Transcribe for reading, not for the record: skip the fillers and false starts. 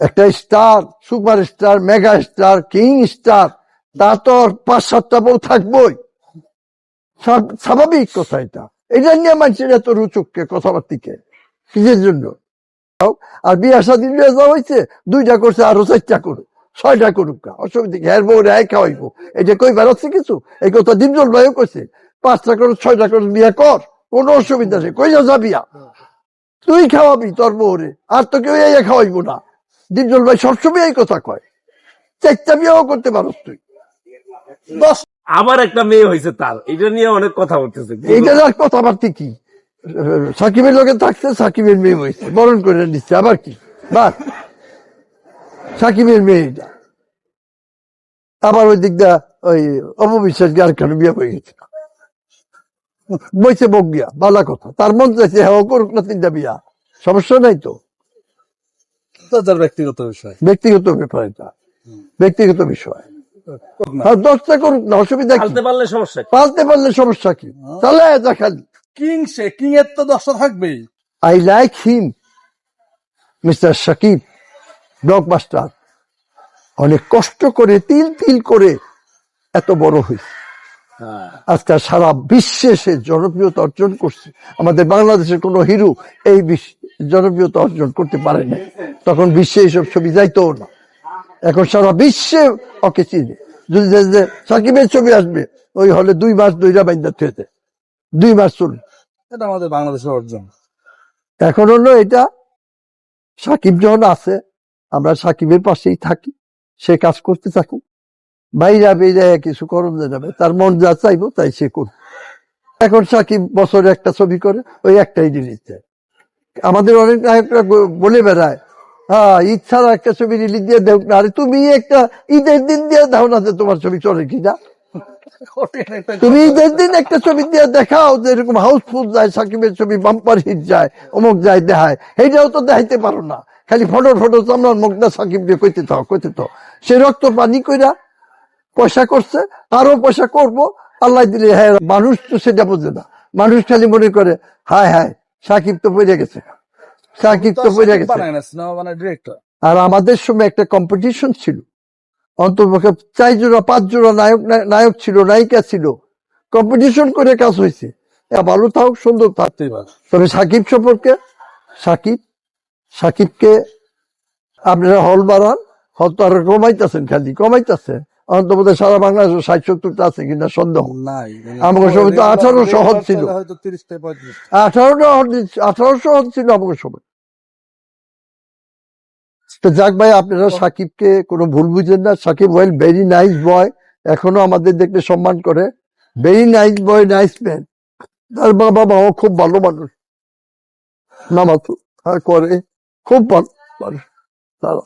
একটা star, super star, mega star, king star, তা তো 5-7টা বউ থাকবোই, স্বাভাবিক কথা। এটা নিয়ে মানুষের এত রুচুককে কথাবার্তিকে কিসের জন্য? আর বিয়া শাদী নিয়ে যাওয়া হয়েছে, 2টা করছে, আরো 4টা করুক, 6টা করুক, অসুবিধা কি? হ্যাঁ বউ রেয় খাওয়াইবো, এটা কই বেড়াচ্ছে কিছু? এই কথা দীপজল ভাইও কইছে, 5টা করুক 6টা করুক, বিয়া কর, কোনো অসুবিধা নেই। কই যা বিয়া তুই খাওয়াবি তোর বউরে, আর তো কেউ এই খাওয়াইবো না। দীপজল ভাই সবসময় এই কথা কয়, 4টা বিয়াও করতে পারস তুই। আবার একটা মেয়ে হয়েছে তার, এটা নিয়ে অনেক কথা বলতেছে। এইটার আর কথাবার্তা কি? সাকিবের লোকে থাকছে, সাকিবের মেয়ে হয়েছে, বরণ করে নিচ্ছে, আবার কি? বাস সাকিবের মেয়ে এটা। আবার ওই দিকটা ওই অপবিশ্বাস আর কেন বিয়ে হয়ে গেছে, বইছে বক বিয়া, বালা কথা। তার মন চাইছে হ্যাঁ করুক না 3টা বিয়া, সমস্যা নাই তো। ব্যক্তিগত বিষয়, ব্যক্তিগত ব্যাপার, এটা ব্যক্তিগত বিষয়। 10টা করুক না, অসুবিধা কি? পালতে পারলে সমস্যা কি? পালতে পারলে সমস্যা কি? তাহলে যা খালি কিং এর তো 10টা থাকবেই। I like him, Mr. Shakib, blockbuster. অনেক কষ্ট করে তিল করে এত বড় হয়েছে, আজকে সারা বিশ্বে সে জনপ্রিয়তা অর্জন করছে। আমাদের বাংলাদেশের কোন হিরো এই জনপ্রিয়তা অর্জন করতে পারে না, তখন বিশ্বে এইসব ছবি যাইতো না। এখন সারা বিশ্বে ওকে চিনে। যদি সাকিবের ছবি আসবে, ওই হলে 2 মাস দইরা বাইন্দা থুয়েছে, 2 মাস চলবে। এটা আমাদের বাংলাদেশের অর্জন। এখন হলো এটা, সাকিব যখন আছে আমরা সাকিবের পাশেই থাকি, সে কাজ করতে থাকুক, বাইরা বেরিয়ে কিছু করণ যাবে, তার মন যা চাইবো তাই সে করবে। এখন সাকিব বছরে একটা ছবি করে, ওই একটাই রিলিজ দেয়। আমাদের অনেক নায়করা বলে বেড়ায়, হ্যাঁ ঈদ ছাড়া একটা ছবি রিলিজ দিয়ে দেখ না। আরে তুমি একটা ঈদের দিন দিয়ে দাও না যে তোমার ছবি চলে কিনা। তুমি ঈদের দিন একটা ছবি দিয়ে দেখাও যে এরকম হাউসফুল যায়, সাকিবের ছবি বাম্পার হিট যায়, অমুক যায়, দেখায়। এইটাও তো দেখাইতে পারো না, খালি ফটো চামড়ার মুখটা সাকিব দিয়ে কইতে থাও। সে রক্ত পানি কইরা পয়সা করছে, আরো পয়সা করব, আল্লাহ দিলে। হ্যাঁ, মানুষ তো সেটা বোঝে না। মানুষ খালি মনে করে হায় সাকিব তো পড়ে গেছে, সাকিব তো পড়ে গেছে। আর আমাদের সময় একটা কম্পিটিশন ছিল, অন্তর্পক্ষে 4 জোড়া 5 জোড়া নায়ক ছিল, নায়িকা ছিল, কম্পিটিশন করে কাজ হয়েছে। ভালো থাক, সুন্দর থাকতেই পারে। তবে সাকিব সম্পর্কে, সাকিবকে আপনারা হল বাড়ান, হল তো আর কমাইতেছেন, অন্তত সারা বাংলাদেশ 60-70টা আছে কিনা সন্দেহ নাই। আমাদের সময় তো 1800 হল ছিল, 1800 হল ছিল আমাদের সময়। তো যাক ভাই, আপনারা সাকিবকে কোনো ভুল বুঝেন না। সাকিব ওয়েল ভেরি নাইস বয়, এখনো আমাদের দেখলে সম্মান করে। ভেরি নাইস বয়, নাইস ম্যান। তার বাবা মাও খুব ভালো মানুষ, নামাজ করে, খুব ভালো মানুষ তারা।